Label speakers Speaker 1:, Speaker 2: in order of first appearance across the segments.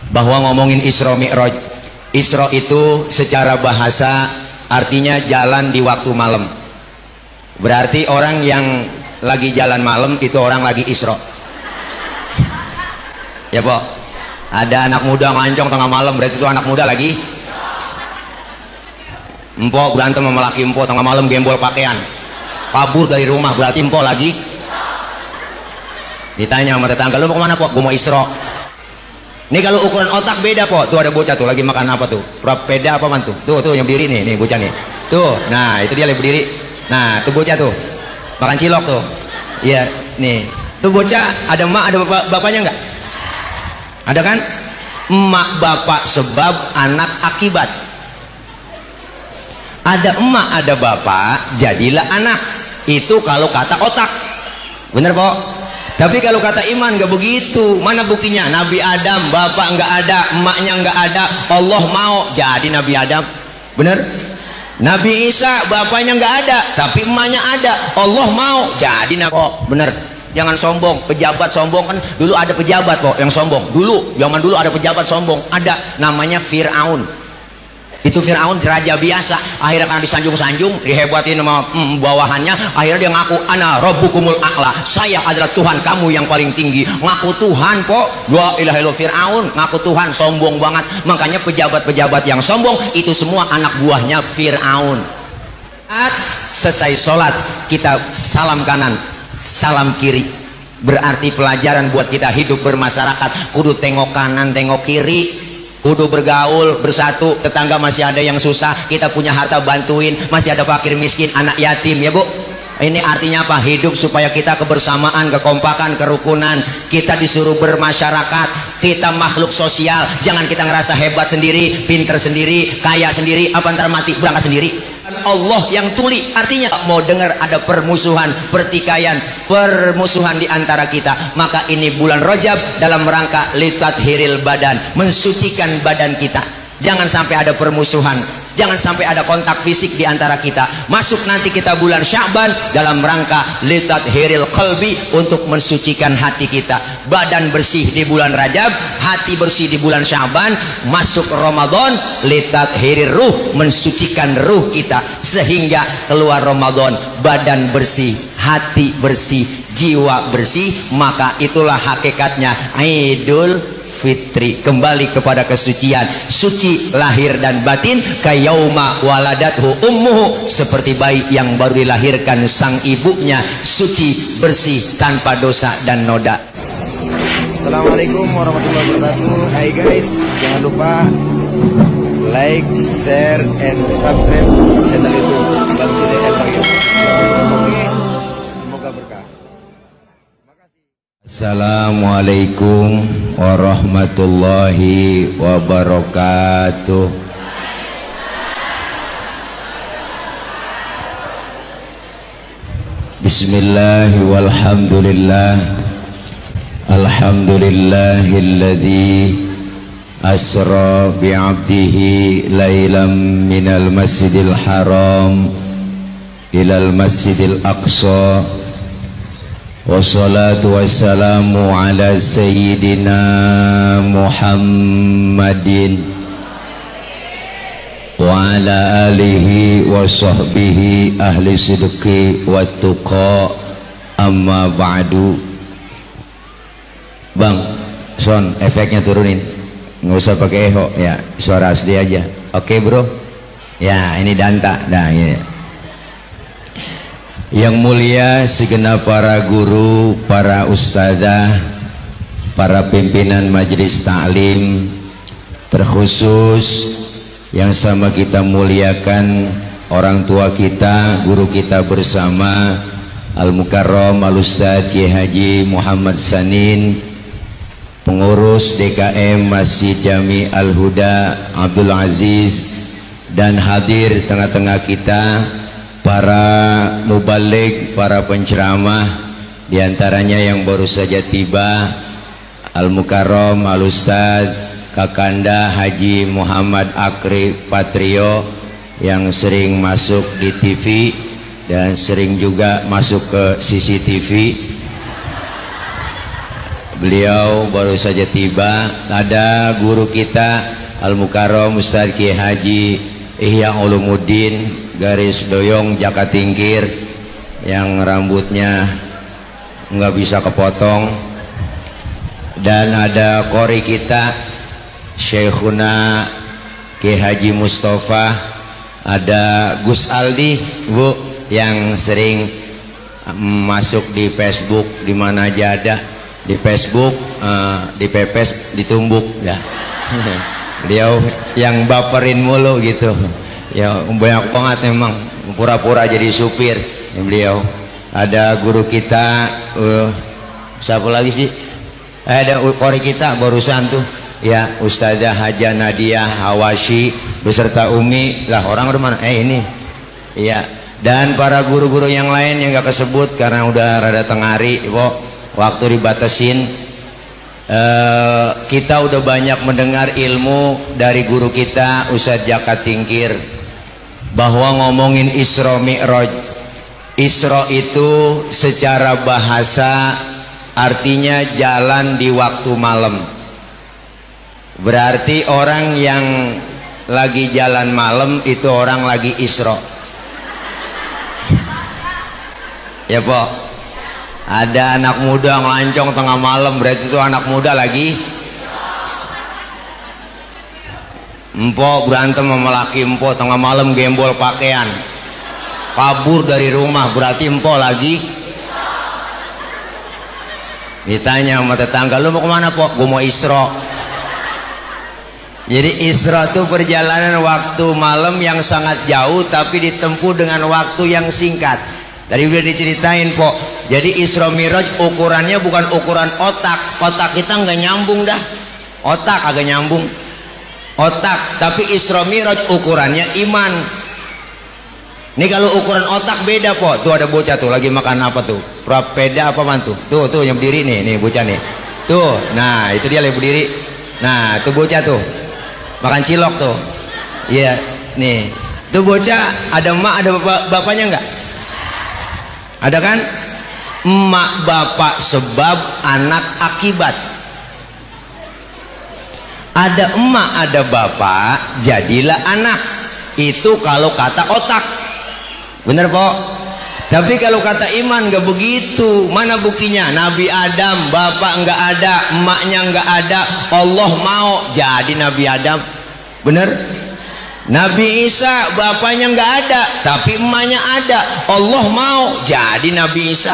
Speaker 1: bahwa ngomongin Isra Mi'raj. Isra itu secara bahasa artinya jalan di waktu malam. Berarti orang yang lagi jalan malam itu orang lagi Isra. Ya po, ada anak muda ngancong tengah malam, berarti itu anak muda lagi. Empok berantem sama laki empok tengah malam, gembol pakaian, kabur dari rumah, berarti empok lagi. Ditanya sama tetangga, lu mau kemana po? Gue mau Isra. Nih kalau ukuran otak beda po. Tuh ada bocah tuh lagi makan apa tuh? Peda apa man tuh? Tuh yang berdiri nih bocah nih. Tuh, nah itu dia lagi berdiri. Nah tuh bocah tuh makan cilok tuh. Iya nih. Tuh bocah ada emak ada bapaknya nggak? Ada kan? Emak bapak sebab, anak akibat. Ada emak ada bapak, jadilah anak. Itu kalau kata otak. Bener po? Tapi kalau kata iman gak begitu. Mana buktinya? Nabi Adam bapak nggak ada, emaknya nggak ada, Allah mau jadi Nabi Adam. Bener? Nabi Isa bapaknya nggak ada tapi emaknya ada, Allah mau jadi Nabi. Oh bener. Jangan sombong. Pejabat sombong kan dulu ada pejabat kok yang sombong. Dulu zaman dulu ada pejabat sombong, ada namanya Fir'aun. Itu Fir'aun raja biasa, akhirnya karena disanjung-sanjung, dihebatin sama bawahannya, akhirnya dia ngaku ana rabbukumul a'la, saya adalah Tuhan kamu yang paling tinggi. Ngaku Tuhan kok, la ilaha illallah. Fir'aun ngaku Tuhan, sombong banget. Makanya pejabat-pejabat yang sombong itu semua anak buahnya Fir'aun. Selesai sholat kita salam kanan, salam kiri. Berarti pelajaran buat kita hidup bermasyarakat, kudu tengok kanan tengok kiri, kudu bergaul bersatu. Tetangga masih ada yang susah, kita punya harta bantuin. Masih ada fakir miskin, anak yatim, ya bu. Ini artinya apa? Hidup supaya kita kebersamaan, kekompakan, kerukunan. Kita disuruh bermasyarakat, kita makhluk sosial. Jangan kita ngerasa hebat sendiri, pinter sendiri, kaya sendiri, apa ntar mati berangkat sendiri. Allah yang tuli. Artinya mau dengar ada permusuhan, pertikaian, permusuhan di antara kita. Maka ini bulan Rajab dalam rangka litathiril badan, mensucikan badan kita. Jangan sampai ada permusuhan, jangan sampai ada kontak fisik di antara kita. Masuk nanti kita bulan Sya'ban dalam rangka litathiril qalbi, untuk mensucikan hati kita. Badan bersih di bulan Rajab, hati bersih di bulan Sya'ban. Masuk Ramadan litathirir ruh, mensucikan ruh kita sehingga keluar Ramadan badan bersih, hati bersih, jiwa bersih. Maka itulah hakikatnya Idul Fitri, kembali kepada kesucian, suci lahir dan batin. Kayauma waladathu ummuhu, seperti bayi yang baru dilahirkan sang ibunya, suci bersih tanpa dosa dan noda.
Speaker 2: Assalamualaikum warahmatullahi wabarakatuh. Hai guys, jangan lupa like, share, and subscribe channel YouTube Bang JDL Bagio. Semoga berkah.
Speaker 1: Assalamualaikum warahmatullahi wabarakatuh. Bismillahi walhamdulillah. Alhamdulillahilladzi asra bi'abdihi laylam minal masjidil haram ilal masjidil aqsa. Wassalatu wassalamu ala sayyidina Muhammadin wa ala alihi wa sahbihi ahli sidqi wa tuqa, amma ba'du. Bang, son, efeknya turunin, nggak usah pakai eho ya, suara asli aja. Oke bro, ya ini danta. Nah ini yang mulia segenap para guru, para ustadzah, para pimpinan majelis taklim, terkhusus yang sama kita muliakan orang tua kita, guru kita bersama, Al-Mukarram Al-Ustadz Kiai Haji Muhammad Sanin, pengurus DKM Masjid Jami Al-Huda Abdul Aziz, dan hadir tengah-tengah kita para mubalik, para penceramah, diantaranya yang baru saja tiba, Al-Mukarram Al-Ustadz Kakanda Haji Muhammad Akri Patrio, yang sering masuk di TV dan sering juga masuk ke CCTV. Beliau baru saja tiba. Ada guru kita Al-Mukarram Ustadz Kiai Haji Ihya Ulumuddin garis doyong Jakatingkir yang rambutnya nggak bisa kepotong. Dan ada qori kita Syekhuna Kiai Haji Mustafa, ada Gus Aldi Bu yang sering masuk di Facebook, di mana aja ada di Facebook, dipepes ditumbuk ya. Beliau yang baperin mulu gitu ya, banyak banget memang pura-pura jadi supir ya, beliau. Ada guru kita siapa lagi sih, ada qori kita barusan tuh ya, Ustazah Haja Nadia Hawashi beserta Umi lah, orang udah mana ini ya. Dan para guru-guru yang lain yang gak kesebut karena udah rada tengari waktu dibatasin. Kita udah banyak mendengar ilmu dari guru kita Ustadz Jakatingkir bahwa ngomongin Isra Mi'raj. Isra itu secara bahasa artinya jalan di waktu malam. Berarti orang yang lagi jalan malam itu orang lagi Isra. Ya Pak, ada anak muda ngelancong tengah malam, berarti itu anak muda lagi. Empok berantem sama laki empok tengah malam, gembol pakaian, kabur dari rumah, berarti empok lagi. Ditanya sama tetangga, lu mau kemana Pok? Gue mau Isra. Jadi Isra itu perjalanan waktu malam yang sangat jauh tapi ditempuh dengan waktu yang singkat. Tadi udah diceritain Pok. Jadi Isra Miraj ukurannya bukan ukuran otak. Otak kita nggak nyambung dah. Otak agak nyambung. Otak. Tapi Isra Miraj ukurannya iman. Ini kalau ukuran otak beda Pok. Tuh ada bocah tuh lagi makan apa tuh? Prapeda apa mantu? Tuh yang berdiri nih bocah nih. Tuh, nah itu dia lagi berdiri. Nah tuh bocah tuh makan cilok tuh. Iya, nih. Tuh bocah ada emak ada bapaknya nggak? Ada kan? Emak bapak sebab, anak akibat. Ada emak ada bapak, jadilah anak. Itu kalau kata otak. Bener Pok? Tapi kalau kata iman gak begitu. Mana buktinya? Nabi Adam bapak nggak ada, emaknya nggak ada, Allah mau jadi Nabi Adam. Bener? Nabi Isa bapaknya nggak ada tapi emaknya ada, Allah mau jadi Nabi Isa.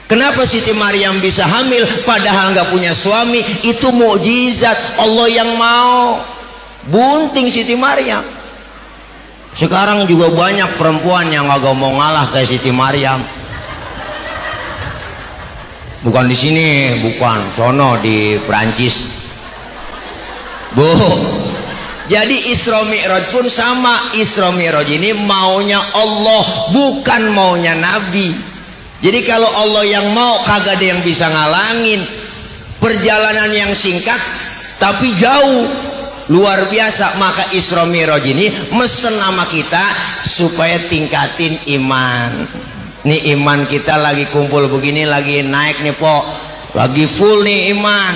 Speaker 1: Kenapa Siti Maryam bisa hamil padahal nggak punya suami? Itu mukjizat Allah yang mau. Bunting Siti Maryam. Sekarang juga banyak perempuan yang agak mau ngalah kayak Siti Maryam. Bukan di sini, bukan sono di Prancis. Bu, jadi Isra Mi'raj pun sama. Isra Mi'raj ini maunya Allah, bukan maunya Nabi. Jadi kalau Allah yang mau, kagak ada yang bisa ngalangin. Perjalanan yang singkat tapi jauh, luar biasa. Maka Isra Mi'raj ini mesen nama kita supaya tingkatin iman. Nih iman kita lagi kumpul begini, lagi naik nih Pok, lagi full nih iman.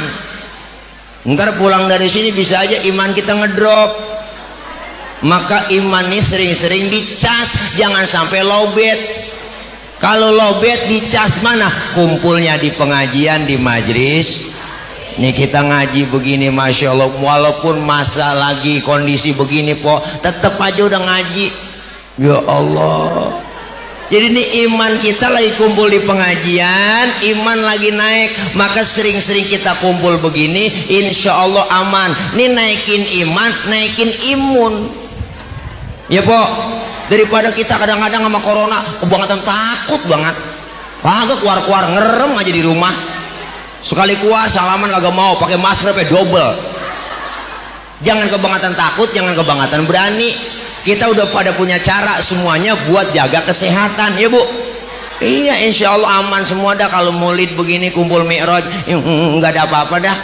Speaker 1: Ntar pulang dari sini bisa aja iman kita ngedrop. Maka iman ini sering-sering dicas, jangan sampai lowbat. Kalau lowbat dicas mana? Kumpulnya di pengajian, di majlis. Nih kita ngaji begini, Masya Allah, walaupun masa lagi kondisi begini Pok, tetap aja udah ngaji. Ya Allah. Jadi ini iman kita lagi kumpul di pengajian, iman lagi naik. Maka sering-sering kita kumpul begini, insya Allah aman. Ini naikin iman, naikin imun. Ya Pok, daripada kita kadang-kadang sama corona kebangetan takut banget. Kagak keluar-keluar, ngerem aja di rumah. Sekali keluar salaman kagak mau, pakai masker double. Jangan kebangetan takut, jangan kebangetan berani. Kita udah pada punya cara semuanya buat jaga kesehatan ya Bu. Iya insya Allah aman semua dah. Kalau maulid begini kumpul Mi'raj nggak ada apa-apa dah.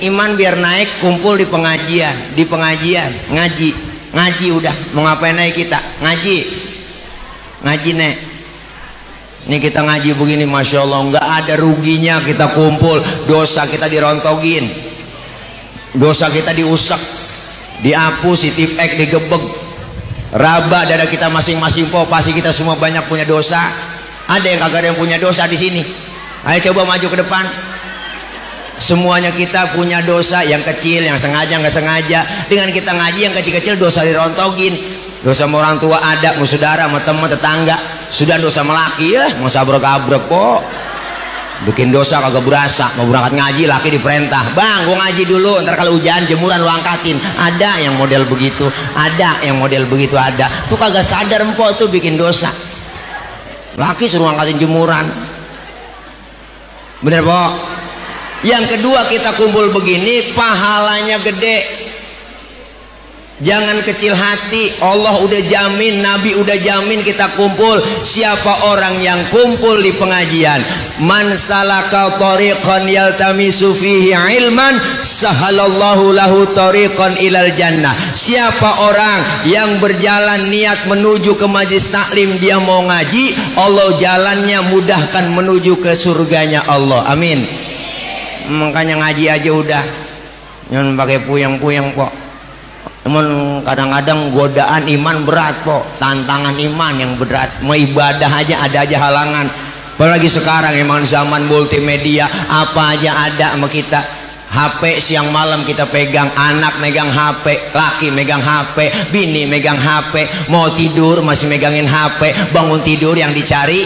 Speaker 1: Iman biar naik, kumpul di pengajian, ngaji udah. Mau ngapain naik kita? Ngaji nek. Ini kita ngaji begini, Masya Allah, nggak ada ruginya kita kumpul. Dosa kita dirontogin, dosa kita diusap, dihapus, ditipek, digebeg, raba dada kita masing-masing. Po, pasti kita semua banyak punya dosa. Ada yang kagak ada yang punya dosa di sini? Ayo coba maju ke depan. Semuanya kita punya dosa, yang kecil, yang sengaja, nggak sengaja. Dengan kita ngaji yang kecil-kecil dosa dirontogin. Dosa sama orang tua ada, sama saudara, sama teman, tetangga. Sudah dosa sama laki ya, mau sabrek-abrek kok. Bikin dosa kagak berasa. Mau berangkat ngaji, laki diperintah, bang gua ngaji dulu, ntar kalau hujan jemuran lu angkatin. Ada yang model begitu, ada yang model begitu, ada. Tuh kagak sadar empok tuh bikin dosa. Laki suruh angkatin jemuran. Bener pok? Yang kedua, kita kumpul begini pahalanya gede. Jangan kecil hati. Allah udah jamin, Nabi udah jamin kita kumpul. Siapa orang yang kumpul di pengajian, man salaka tariqan yaltamisu fihi ilman sahalallahu lahu tariqan ilal jannah. Siapa orang yang berjalan niat menuju ke majlis taklim, dia mau ngaji, Allah jalannya mudahkan menuju ke surganya Allah. Amin. Makanya ngaji aja udah, jangan pakai puyang-puyang kok. Namun kadang-kadang godaan iman berat kok, tantangan iman yang berat. Mau ibadah aja ada aja halangan. Apalagi sekarang emang zaman multimedia, apa aja ada sama kita. HP siang malam kita pegang, anak megang HP, laki megang HP, bini megang HP. Mau tidur masih megangin HP, bangun tidur yang dicari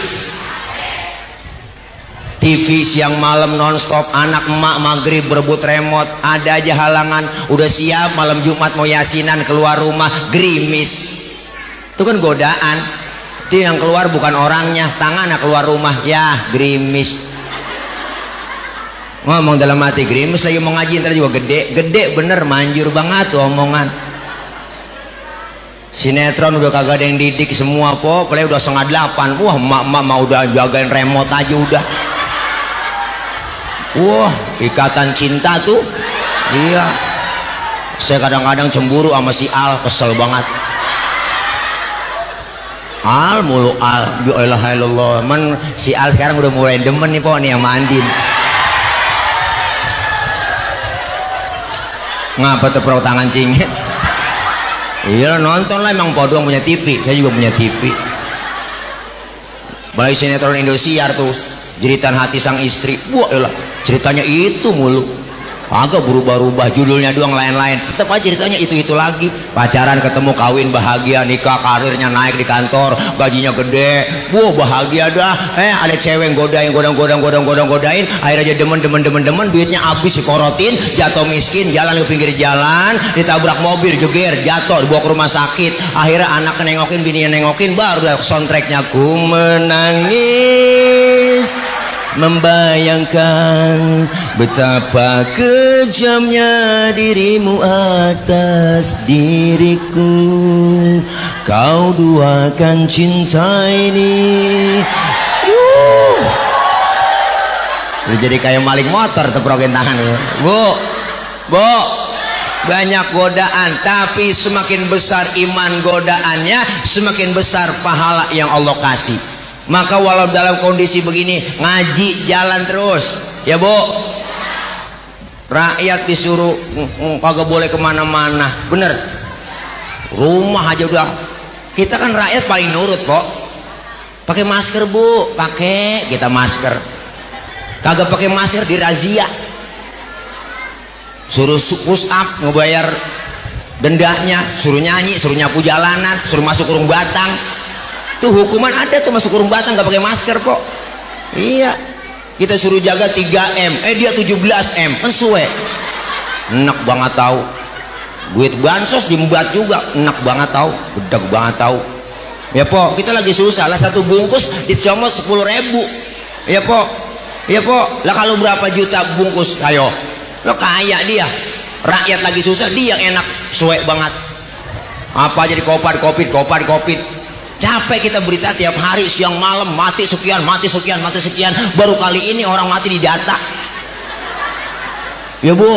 Speaker 1: TV siang malam nonstop. Anak emak maghrib berebut remote, ada aja halangan. Udah siap malam Jumat mau yasinan, keluar rumah gerimis. Itu kan godaan. Itu yang keluar bukan orangnya, tangannya keluar rumah, ya gerimis. Ngomong dalam hati, gerimis lagi mau ngaji ntar juga gede. Gede bener, manjur banget tuh omongan. Sinetron udah kagak ada yang didik semua po, play udah 7:30. Wah emak-emak mau udah jagain remote aja udah. Wah, ikatan cinta tuh. Iya. Saya kadang-kadang cemburu sama si Al, kesel banget. Al mulu Al. Ya Allah. Men si Al sekarang udah mulai demen nih po nih sama Andin. Ngapa tepuk tangan cing? Iya nonton lah, emang podong punya TV. Saya juga punya TV. Baik sinetron Indosiar tuh, Jeritan Hati Sang Istri. Wah elah, ceritanya itu mulu, agak berubah-ubah judulnya doang, lain-lain tetap aja ceritanya itu lagi. Pacaran, ketemu, kawin, bahagia, nikah, karirnya naik di kantor, gajinya gede, wah bahagia dah. Ada cewek godain, godain, akhirnya aja demen, duitnya habis dikorotin, jatuh miskin, jalan ke pinggir jalan, ditabrak mobil, jeger, jatuh, dibawa ke rumah sakit. Akhirnya anak nengokin, bininya nengokin, baru dah soundtracknya ku menangis membayangkan betapa kejamnya dirimu atas diriku. Kau duakan cinta ini. Udah jadi kayak maling motor teprokin tangan. Bu, banyak godaan, tapi semakin besar iman godaannya, semakin besar pahala yang Allah kasih. Maka walau dalam kondisi begini, ngaji jalan terus ya bu. Rakyat disuruh kagak boleh kemana-mana, bener, rumah aja udah. Kita kan rakyat paling nurut kok. Pakai masker bu, pakai kita masker. Kagak pakai masker dirazia, suruh push up ngebayar dendanya, suruh nyanyi, suruh nyapu jalanan, suruh masuk kurung batang. Tuh hukuman ada tuh, masuk kurung batang gak pakai masker kok. Iya, kita suruh jaga 3M, dia 17M, kan suwe. Enak banget tahu. Duit bansos diembat juga, enak banget tahu, bedak banget tahu. Ya po, kita lagi susah lah, satu bungkus dicomot 10.000. Ya po, lah kalau berapa juta bungkus, ayo. Lo kaya dia, rakyat lagi susah, dia yang enak, suwe banget. Apa aja di kopad. Capek kita berita tiap hari siang malam, mati sekian. Baru kali ini orang mati di data. Ya bu,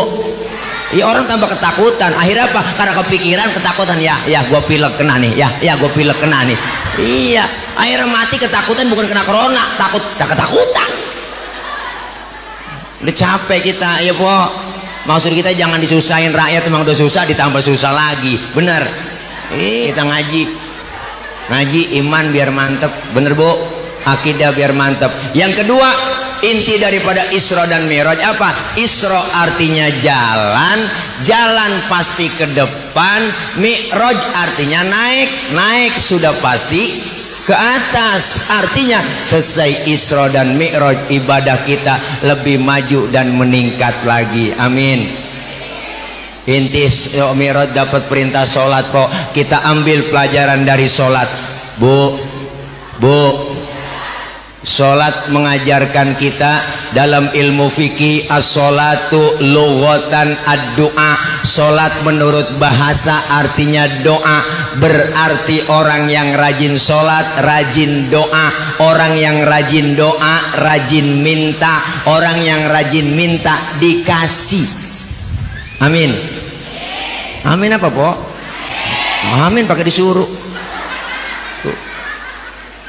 Speaker 1: ya orang tambah ketakutan. Akhirnya apa? Karena kepikiran, ketakutan. Ya gue pilek kena nih. Ya gue pilek kena nih. Iya, akhirnya mati ketakutan bukan kena corona, takut ketakutan. Udah capek kita, ya po. Maksud kita jangan disusahin rakyat, emang udah susah ditambah susah lagi, bener. Kita ngaji iman biar mantep, bener bu, akidah biar mantep. Yang kedua, inti daripada Isra dan Mi'raj apa? Isra artinya jalan pasti ke depan. Mi'raj artinya naik sudah pasti ke atas. Artinya selesai Isra dan Mi'raj, ibadah kita lebih maju dan meningkat lagi. Amin. Inti Mi'raj dapat perintah sholat kok. Kita ambil pelajaran dari sholat. Bu, sholat mengajarkan kita dalam ilmu fikih, as-sholatu lughatan ad-du'a. Sholat menurut bahasa artinya doa, berarti orang yang rajin sholat rajin doa, orang yang rajin doa rajin minta, orang yang rajin minta dikasih. Amin. Amin apa po? Amin pakai disuruh.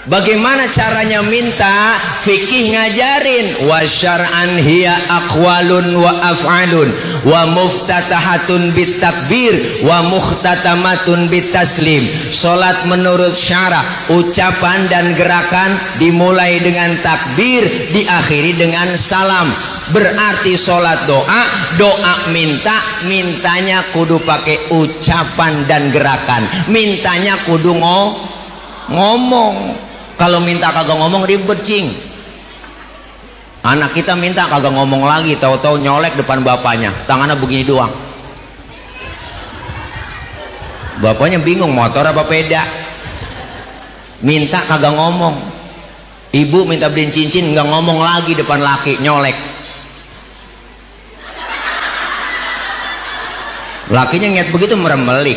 Speaker 1: Bagaimana caranya minta? Fikih ngajarin. Wa syar'an hiya aqwalun wa af'alun wa muftatahatun bitakbir wa mukhtatamatun bitaslim. Salat menurut syara, ucapan dan gerakan dimulai dengan takbir, diakhiri dengan salam. Berarti salat doa mintanya kudu pakai ucapan dan gerakan. Mintanya kudu ngomong. Kalau minta kagak ngomong ribet cing. Anak kita minta kagak ngomong lagi, tahu-tahu nyolek depan bapaknya, tangannya begini doang. Bapaknya bingung motor apa peda. Minta kagak ngomong. Ibu minta beliin cincin nggak ngomong lagi depan laki, nyolek. Lakinya ngiat begitu meremelik.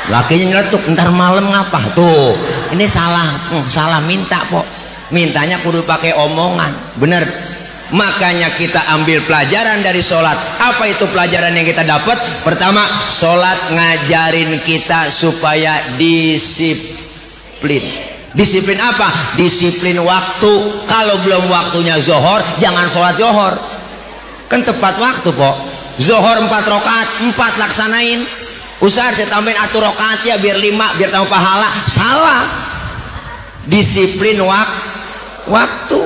Speaker 1: Lakinya nyeletuk, ntar malam ngapa tuh? Ini salah minta kok. Mintanya kudu pakai omongan, bener. Makanya kita ambil pelajaran dari sholat. Apa itu pelajaran yang kita dapat? Pertama, sholat ngajarin kita supaya disiplin. Disiplin apa? Disiplin waktu. Kalau belum waktunya zohor, jangan sholat zohor. Kan tepat waktu kok. Zohor 4 rakaat, 4 laksanain. Usaha saya tambahin atur rakaat ya biar 5 biar tambah pahala. Salah. Disiplin waktu.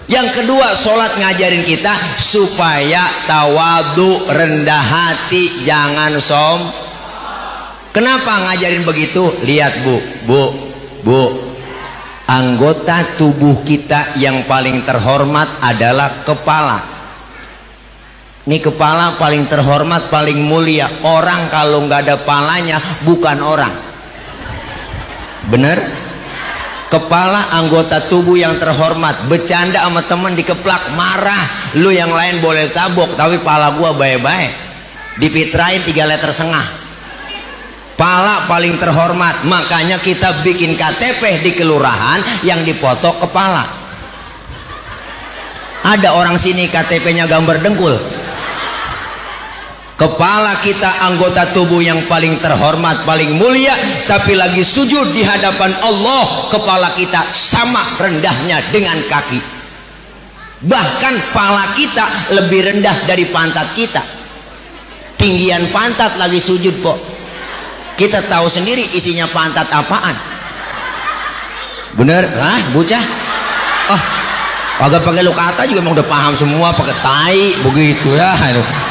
Speaker 1: Yang kedua, sholat ngajarin kita supaya tawadu, rendah hati, jangan Kenapa ngajarin begitu? Lihat bu, anggota tubuh kita yang paling terhormat adalah kepala. Ini kepala paling terhormat, paling mulia. Orang kalau nggak ada palanya bukan orang. Bener? Kepala anggota tubuh yang terhormat. Bercanda sama temen dikeplak, marah. Lu yang lain boleh tabok, tapi pala gua baik-baik. Dipitrain 3,5 liter. Pala paling terhormat. Makanya kita bikin KTP di kelurahan yang dipoto kepala. Ada orang sini KTP-nya gambar dengkul. Kepala kita anggota tubuh yang paling terhormat, paling mulia, tapi lagi sujud di hadapan Allah, kepala kita sama rendahnya dengan kaki. Bahkan kepala kita lebih rendah dari pantat kita. Tinggian pantat lagi sujud kok. Kita tahu sendiri isinya pantat apaan. Bener? Hah, bocah? Oh, kagak pakai lu kata juga emang udah paham semua, pakai tai begitu ya.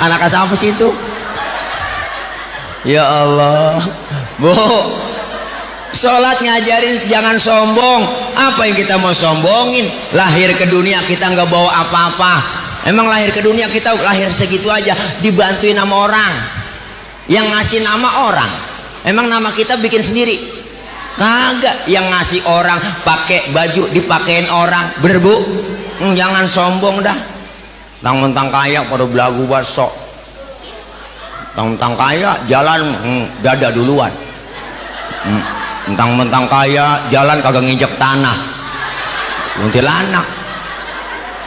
Speaker 1: Anak siapa sih itu? Ya Allah. Bu, sholat ngajarin jangan sombong. Apa yang kita mau sombongin? Lahir ke dunia kita nggak bawa apa-apa. Emang lahir ke dunia kita lahir segitu aja, dibantuin sama orang. Yang ngasih nama orang. Emang nama kita bikin sendiri? Kagak. Yang ngasih orang, pakai baju dipakein orang. Bener bu? Jangan sombong dah. Tang-tang kaya pada belagu basok. Tang-tang kaya jalan dada duluan. Mentang-mentang kaya jalan kagak nginjek tanah. Kuntilanak.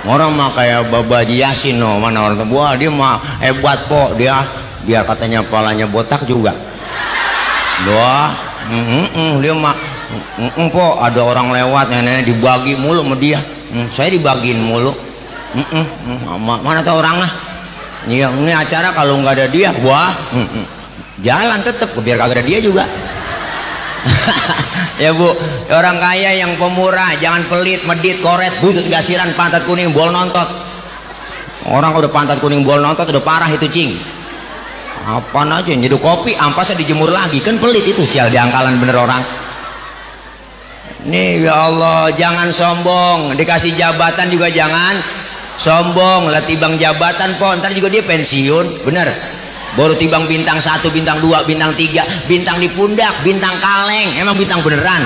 Speaker 1: Orang mah kayak Baba Haji Yasin, no. Mana orang tua dia mah hebat kok dia. Biar katanya palanya botak juga. Doa, dia mah Po, ada orang lewat nenek dibagi mulu sama dia. Saya dibagiin mulu. Mana tahu orang ah. Iya, ini acara kalau nggak ada dia, wah, jalan tetep biar kagak ada dia juga. Ya Bu, orang kaya yang pemurah, jangan pelit, medit, koret, butut gasiran, pantat kuning, bol nontot. Orang udah pantat kuning, bol nontot udah parah itu cing. Apaan aja nyeduh kopi, ampasnya dijemur lagi, kan pelit itu sial diangkalan bener orang. Nih ya Allah, jangan sombong, dikasih jabatan juga jangan sombong. Lah tibang jabatan po, ntar juga dia pensiun, bener. Baru tibang bintang 1, bintang 2, bintang 3, bintang di pundak, bintang kaleng, emang bintang beneran.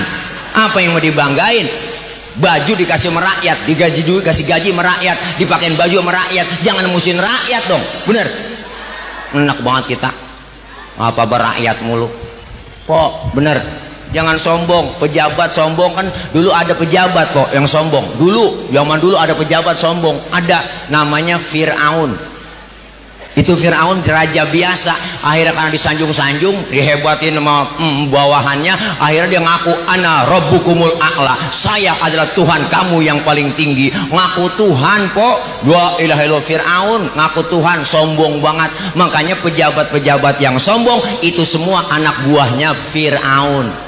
Speaker 1: Apa yang mau dibanggain? Baju dikasih sama rakyat, digaji dulu, kasih gaji sama rakyat, dipakein baju sama rakyat, jangan musuhin rakyat dong, bener. Enak banget kita, apa berakyat mulu, po, bener. Jangan sombong, pejabat sombong kan dulu ada pejabat kok yang sombong. Dulu, zaman dulu ada pejabat sombong, ada namanya Fir'aun. Itu Fir'aun raja biasa, akhirnya karena disanjung-sanjung, dihebatin sama bawahannya, akhirnya dia ngaku ana rabbukumul a'la, saya adalah Tuhan kamu yang paling tinggi. Ngaku Tuhan kok, la ilaha illallah. Fir'aun ngaku Tuhan, sombong banget. Makanya pejabat-pejabat yang sombong itu semua anak buahnya Fir'aun.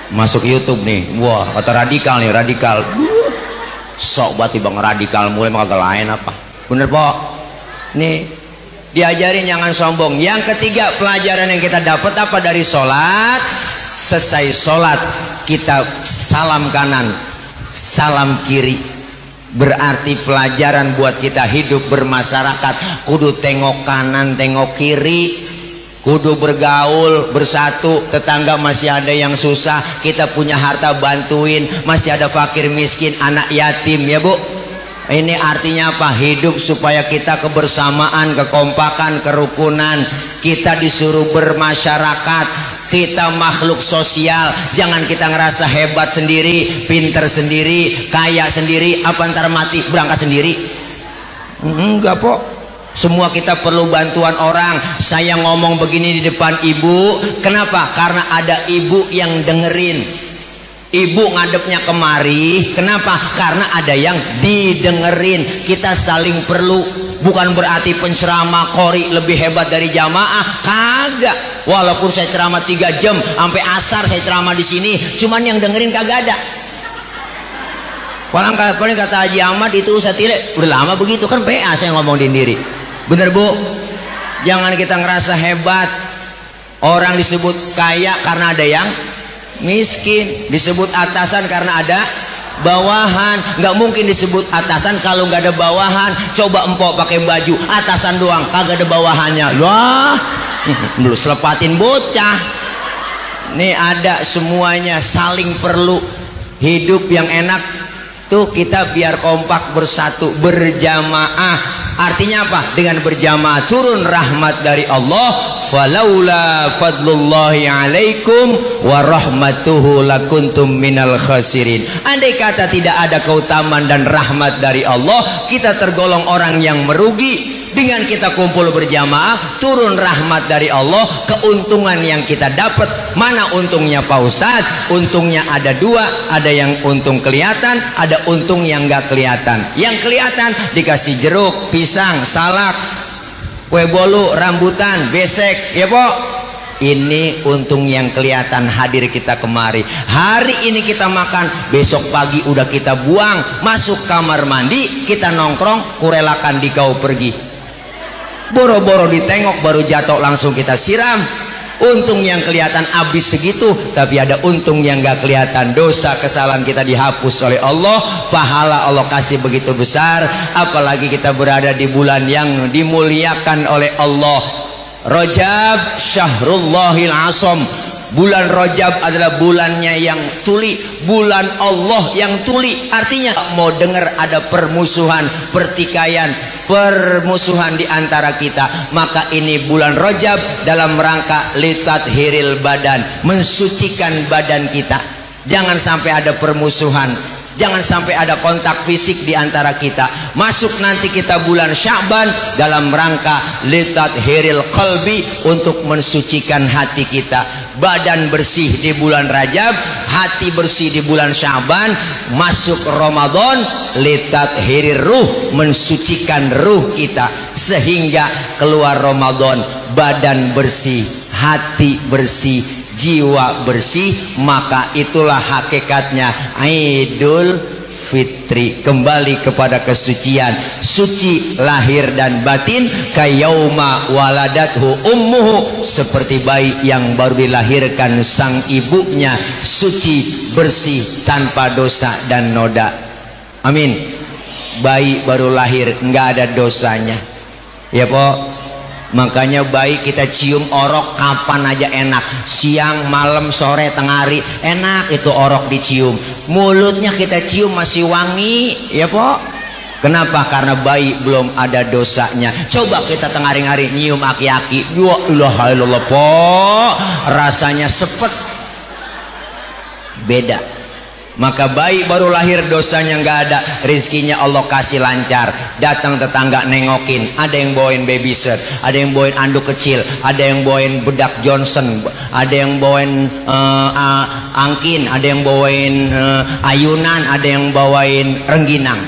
Speaker 1: Masuk YouTube nih, wah kata radikal nih, radikal. Sok banget bang radikal mulai maka lain apa, bener po. Nih diajarin jangan sombong. Yang ketiga pelajaran yang kita dapat apa dari sholat? Selesai sholat kita salam kanan, salam kiri. Berarti pelajaran buat kita hidup bermasyarakat, kudu tengok kanan tengok kiri, kudu bergaul bersatu. Tetangga masih ada yang susah, kita punya harta bantuin. Masih ada fakir miskin, anak yatim ya Bu. Ini artinya apa? Hidup supaya kita kebersamaan, kekompakan, kerukunan. Kita disuruh bermasyarakat, kita makhluk sosial. Jangan kita ngerasa hebat sendiri, pinter sendiri, kaya sendiri, apa ntar mati berangkat sendiri. Enggak Po, semua kita perlu bantuan orang. Saya ngomong begini di depan ibu, kenapa? Karena ada ibu yang dengerin. Ibu ngadepnya kemari, kenapa? Karena ada yang didengerin. Kita saling perlu. Bukan berarti penceramah qori lebih hebat dari jamaah, kagak. Walaupun saya ceramah 3 jam sampai asar saya ceramah di sini, cuman yang dengerin kagak ada. Paling kata Haji Ahmad itu Ustaz Tile, udah lama begitu kan PA saya ngomongin diri. Bener Bu, jangan kita ngerasa hebat. Orang disebut kaya karena ada yang miskin, disebut atasan karena ada bawahan. Nggak mungkin disebut atasan kalau nggak ada bawahan. Coba empok pakai baju atasan doang, kagak ada bawahannya. Wah, belum selepatin bocah. Nih ada semuanya, saling perlu. Hidup yang enak tuh kita biar kompak bersatu berjamaah. Artinya apa? Dengan berjamaah turun rahmat dari Allah. Falaula fadlullahi alaikum wa rahmatuhu lakuntum minal khasirin. Andai kata tidak ada keutamaan dan rahmat dari Allah, kita tergolong orang yang merugi. Dengan kita kumpul berjamaah, turun rahmat dari Allah, keuntungan yang kita dapat. Mana untungnya Pak Ustadz? Untungnya ada 2, ada yang untung kelihatan, ada untung yang nggak kelihatan. Yang kelihatan dikasih jeruk, pisang, salak, kue bolu, rambutan, besek, ya Pok. Ini untung yang kelihatan hadir kita kemari. Hari ini kita makan, besok pagi udah kita buang, masuk kamar mandi, kita nongkrong, kurelakan di kau pergi. Boro-boro ditengok baru jatuh langsung kita siram. Untung yang kelihatan habis segitu, tapi ada untung yang gak kelihatan. Dosa kesalahan kita dihapus oleh Allah, pahala Allah kasih begitu besar. Apalagi kita berada di bulan yang dimuliakan oleh Allah. Rajab Syahrullahil Asam. Bulan Rajab adalah bulannya yang tuli, bulan Allah yang tuli. Artinya mau dengar ada permusuhan, pertikaian, permusuhan di antara kita, maka ini bulan Rajab dalam rangka litathiril badan, mensucikan badan kita. Jangan sampai ada permusuhan. Jangan sampai ada kontak fisik di antara kita. Masuk nanti kita bulan Sya'ban dalam rangka litathhiril qalbi, untuk mensucikan hati kita. Badan bersih di bulan Rajab, hati bersih di bulan Sya'ban. Masuk Ramadan litathhirir ruh, mensucikan ruh kita, sehingga keluar Ramadan badan bersih, hati bersih, jiwa bersih. Maka itulah hakikatnya Idul Fitri, kembali kepada kesucian, suci lahir dan batin. Kayauma waladathu ummuhu, seperti bayi yang baru dilahirkan sang ibunya, suci bersih tanpa dosa dan noda. Amin. Bayi baru lahir nggak ada dosanya, ya po. Makanya baik kita cium orok kapan aja enak, siang, malam, sore, tengah hari, enak itu orok dicium. Mulutnya kita cium masih wangi, ya po. Kenapa? Karena bayi belum ada dosanya. Coba kita tengah hari nyium aki-aki, ya ilaha illallah po, rasanya sepet, beda. Maka bayi baru lahir dosanya nggak ada, rizkinya Allah kasih lancar. Datang tetangga nengokin, ada yang bawain baby set, ada yang bawain anduk kecil, ada yang bawain bedak Johnson, ada yang bawain angkin, ada yang bawain ayunan, ada yang bawain rengginang.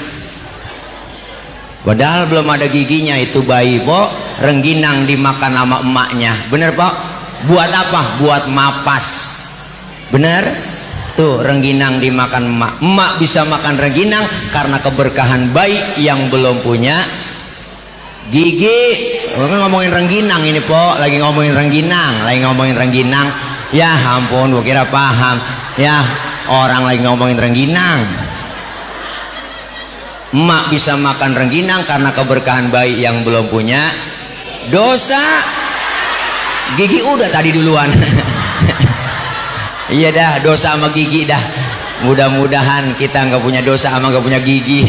Speaker 1: Padahal belum ada giginya itu bayi, po. Rengginang dimakan sama emaknya, bener po? Buat apa? Buat mapas, bener? Tuh rengginang dimakan emak. Emak bisa makan rengginang karena keberkahan bayi yang belum punya gigi. Ngomongin rengginang ini po, lagi ngomongin rengginang, ya ampun, gua kira paham ya, orang lagi ngomongin rengginang. Emak bisa makan rengginang karena keberkahan bayi yang belum punya dosa. Gigi udah tadi duluan. Iya dah, dosa sama gigi dah. Mudah-mudahan kita nggak punya dosa sama nggak punya gigi.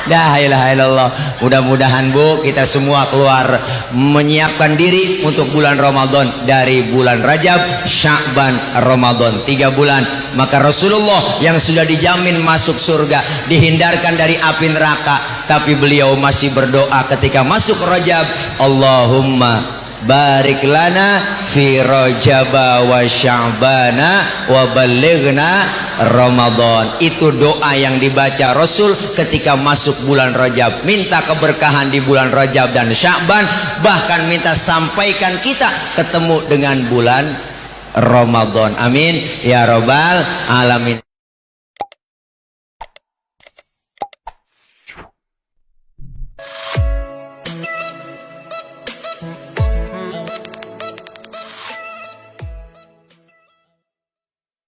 Speaker 1: Dah, ilaha illallah. Mudah-mudahan bu, kita semua keluar menyiapkan diri untuk bulan Ramadan. Dari bulan Rajab, Sya'ban, Ramadan, 3 bulan. Maka Rasulullah yang sudah dijamin masuk surga, dihindarkan dari api neraka, tapi beliau masih berdoa ketika masuk Rajab, Allahumma barik lana fi Rajaba wa Sya'bana wa balighna Ramadan. Itu doa yang dibaca Rasul ketika masuk bulan Rajab, minta keberkahan di bulan Rajab dan Sya'ban, bahkan minta sampaikan kita ketemu dengan bulan Ramadan. Amin ya rabbal alamin.